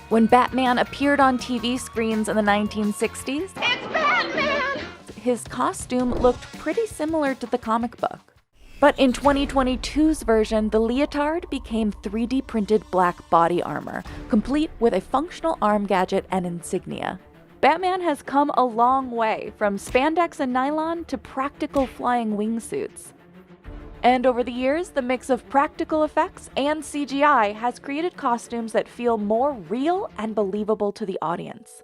When Batman appeared on TV screens in the 1960s, it's Batman! His costume looked pretty similar to the comic book. But in 2022's version, the leotard became 3D printed black body armor, complete with a functional arm gadget and insignia. Batman has come a long way, from spandex and nylon to practical flying wingsuits. And over the years, the mix of practical effects and CGI has created costumes that feel more real and believable to the audience.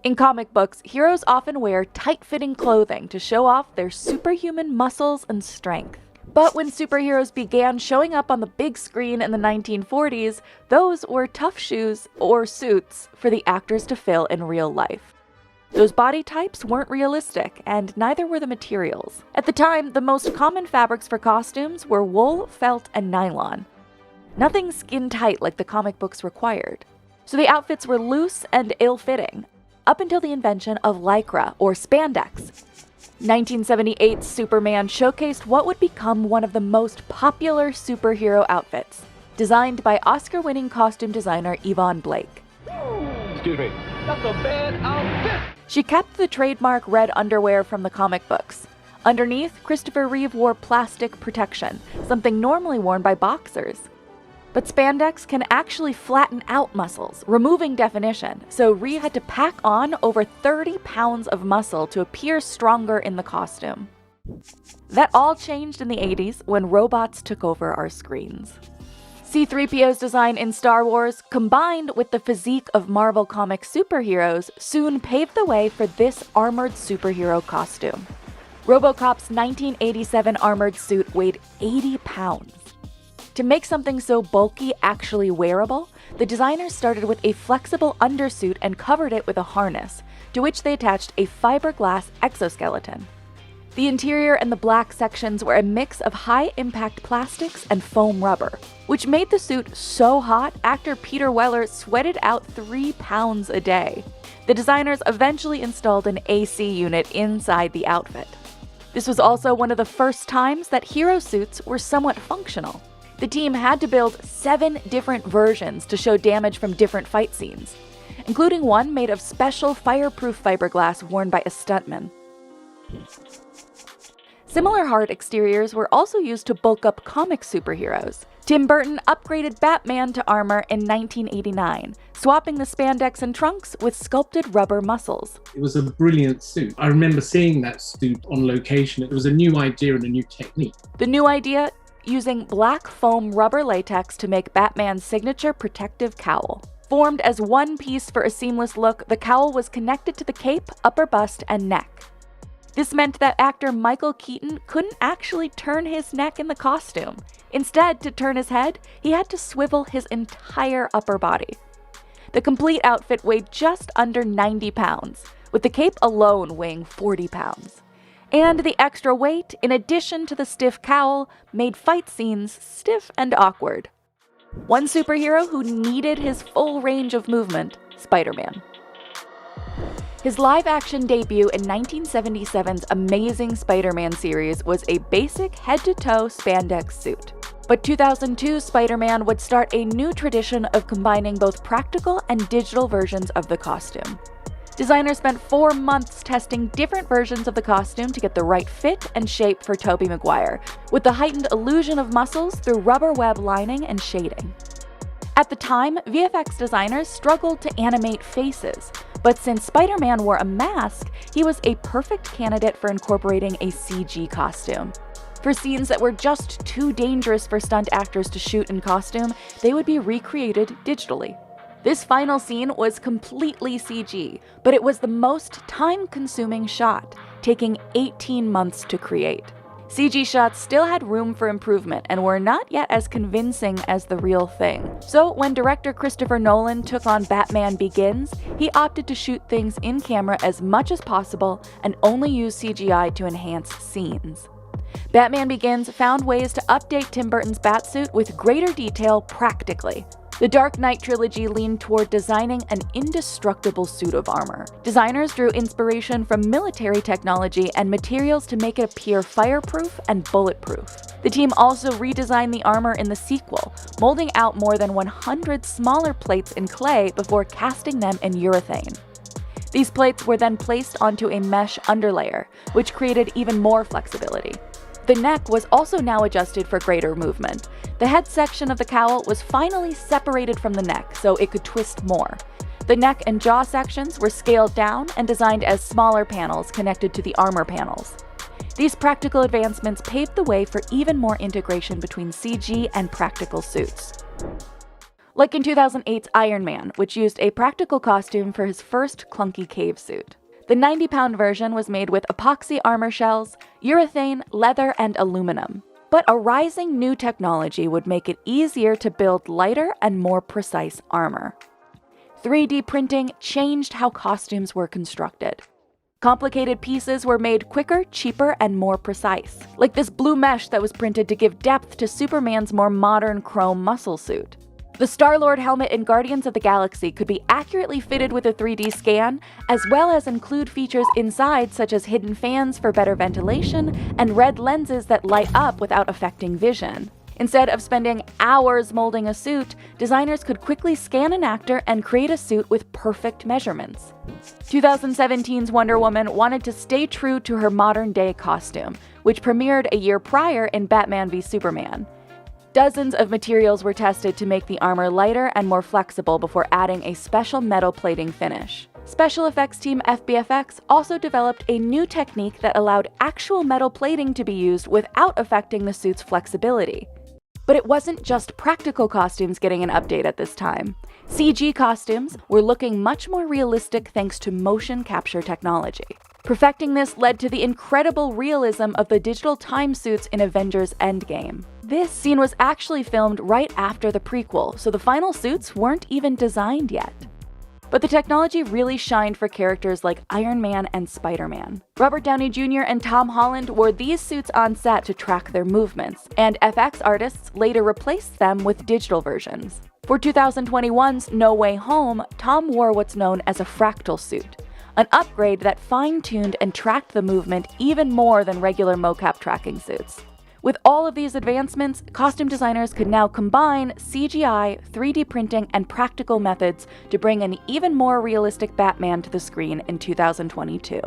In comic books, heroes often wear tight-fitting clothing to show off their superhuman muscles and strength. But when superheroes began showing up on the big screen in the 1940s, those were tough shoes or suits for the actors to fill in real life. Those body types weren't realistic, and neither were the materials. At the time, the most common fabrics for costumes were wool, felt, and nylon. Nothing skin-tight like the comic books required. So the outfits were loose and ill-fitting, up until the invention of Lycra, or spandex. 1978's Superman showcased what would become one of the most popular superhero outfits, designed by Oscar-winning costume designer Yvonne Blake. Excuse me, that's a bad outfit! She kept the trademark red underwear from the comic books. Underneath, Christopher Reeve wore plastic protection, something normally worn by boxers. But spandex can actually flatten out muscles, removing definition, so Reeve had to pack on over 30 pounds of muscle to appear stronger in the costume. That all changed in the 80s when robots took over our screens. C-3PO's design in Star Wars, combined with the physique of Marvel Comics superheroes, soon paved the way for this armored superhero costume. RoboCop's 1987 armored suit weighed 80 pounds. To make something so bulky actually wearable, the designers started with a flexible undersuit and covered it with a harness, to which they attached a fiberglass exoskeleton. The interior and the black sections were a mix of high-impact plastics and foam rubber, which made the suit so hot actor Peter Weller sweated out 3 pounds a day. The designers eventually installed an AC unit inside the outfit. This was also one of the first times that hero suits were somewhat functional. The team had to build 7 different versions to show damage from different fight scenes, including one made of special fireproof fiberglass worn by a stuntman. Similar hard exteriors were also used to bulk up comic superheroes. Tim Burton upgraded Batman to armor in 1989, swapping the spandex and trunks with sculpted rubber muscles. It was a brilliant suit. I remember seeing that suit on location. It was a new idea and a new technique. The new idea? Using black foam rubber latex to make Batman's signature protective cowl. Formed as one piece for a seamless look, the cowl was connected to the cape, upper bust, and neck. This meant that actor Michael Keaton couldn't actually turn his neck in the costume. Instead, to turn his head, he had to swivel his entire upper body. The complete outfit weighed just under 90 pounds, with the cape alone weighing 40 pounds. And the extra weight, in addition to the stiff cowl, made fight scenes stiff and awkward. One superhero who needed his full range of movement, Spider-Man. His live-action debut in 1977's Amazing Spider-Man series was a basic head-to-toe spandex suit. But 2002's Spider-Man would start a new tradition of combining both practical and digital versions of the costume. Designers spent 4 months testing different versions of the costume to get the right fit and shape for Tobey Maguire, with the heightened illusion of muscles through rubber web lining and shading. At the time, VFX designers struggled to animate faces, but since Spider-Man wore a mask, he was a perfect candidate for incorporating a CG costume. For scenes that were just too dangerous for stunt actors to shoot in costume, they would be recreated digitally. This final scene was completely CG, but it was the most time-consuming shot, taking 18 months to create. CG shots still had room for improvement and were not yet as convincing as the real thing. So when director Christopher Nolan took on Batman Begins, he opted to shoot things in camera as much as possible and only use CGI to enhance scenes. Batman Begins found ways to update Tim Burton's Batsuit with greater detail practically. The Dark Knight trilogy leaned toward designing an indestructible suit of armor. Designers drew inspiration from military technology and materials to make it appear fireproof and bulletproof. The team also redesigned the armor in the sequel, molding out more than 100 smaller plates in clay before casting them in urethane. These plates were then placed onto a mesh underlayer, which created even more flexibility. The neck was also now adjusted for greater movement. The head section of the cowl was finally separated from the neck so it could twist more. The neck and jaw sections were scaled down and designed as smaller panels connected to the armor panels. These practical advancements paved the way for even more integration between CG and practical suits. Like in 2008's Iron Man, which used a practical costume for his first clunky cave suit. The 90-pound version was made with epoxy armor shells, urethane, leather, and aluminum. But a rising new technology would make it easier to build lighter and more precise armor. 3D printing changed how costumes were constructed. Complicated pieces were made quicker, cheaper, and more precise, like this blue mesh that was printed to give depth to Superman's more modern chrome muscle suit. The Star-Lord helmet in Guardians of the Galaxy could be accurately fitted with a 3D scan, as well as include features inside such as hidden fans for better ventilation and red lenses that light up without affecting vision. Instead of spending hours molding a suit, designers could quickly scan an actor and create a suit with perfect measurements. 2017's Wonder Woman wanted to stay true to her modern-day costume, which premiered a year prior in Batman v Superman. Dozens of materials were tested to make the armor lighter and more flexible before adding a special metal plating finish. Special effects team FBFX also developed a new technique that allowed actual metal plating to be used without affecting the suit's flexibility. But it wasn't just practical costumes getting an update at this time. CG costumes were looking much more realistic thanks to motion capture technology. Perfecting this led to the incredible realism of the digital time suits in Avengers Endgame. This scene was actually filmed right after the prequel, so the final suits weren't even designed yet. But the technology really shined for characters like Iron Man and Spider-Man. Robert Downey Jr. and Tom Holland wore these suits on set to track their movements, and FX artists later replaced them with digital versions. For 2021's No Way Home, Tom wore what's known as a fractal suit, an upgrade that fine-tuned and tracked the movement even more than regular mocap tracking suits. With all of these advancements, costume designers could now combine CGI, 3D printing, and practical methods to bring an even more realistic Batman to the screen in 2022.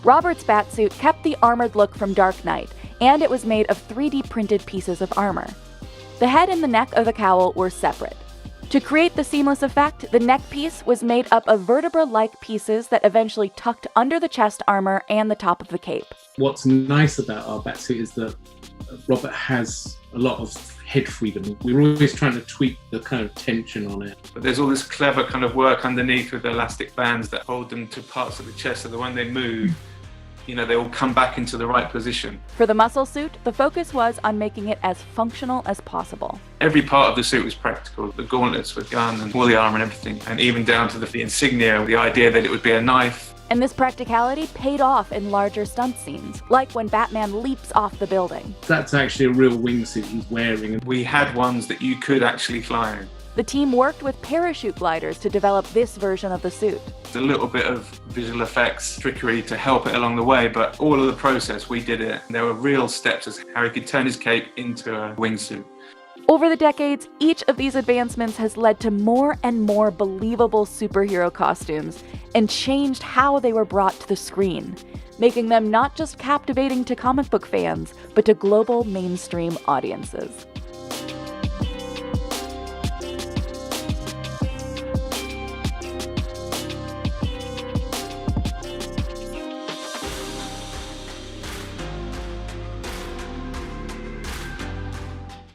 Robert's Batsuit kept the armored look from Dark Knight, and it was made of 3D printed pieces of armor. The head and the neck of the cowl were separate. To create the seamless effect, the neck piece was made up of vertebra-like pieces that eventually tucked under the chest armor and the top of the cape. What's nice about our Batsuit is that Robert has a lot of head freedom. We're always trying to tweak the kind of tension on it. But there's all this clever kind of work underneath with the elastic bands that hold them to parts of the chest so that when they move, they all come back into the right position. For the muscle suit, the focus was on making it as functional as possible. Every part of the suit was practical. The gauntlets with gun and all the armor and everything, and even down to the insignia, the idea that it would be a knife. And this practicality paid off in larger stunt scenes, like when Batman leaps off the building. That's actually a real wingsuit he's wearing. We had ones that you could actually fly in. The team worked with parachute gliders to develop this version of the suit. There's a little bit of visual effects trickery to help it along the way, but all of the process, we did it. There were real steps as how he could turn his cape into a wingsuit. Over the decades, each of these advancements has led to more and more believable superhero costumes and changed how they were brought to the screen, making them not just captivating to comic book fans, but to global mainstream audiences.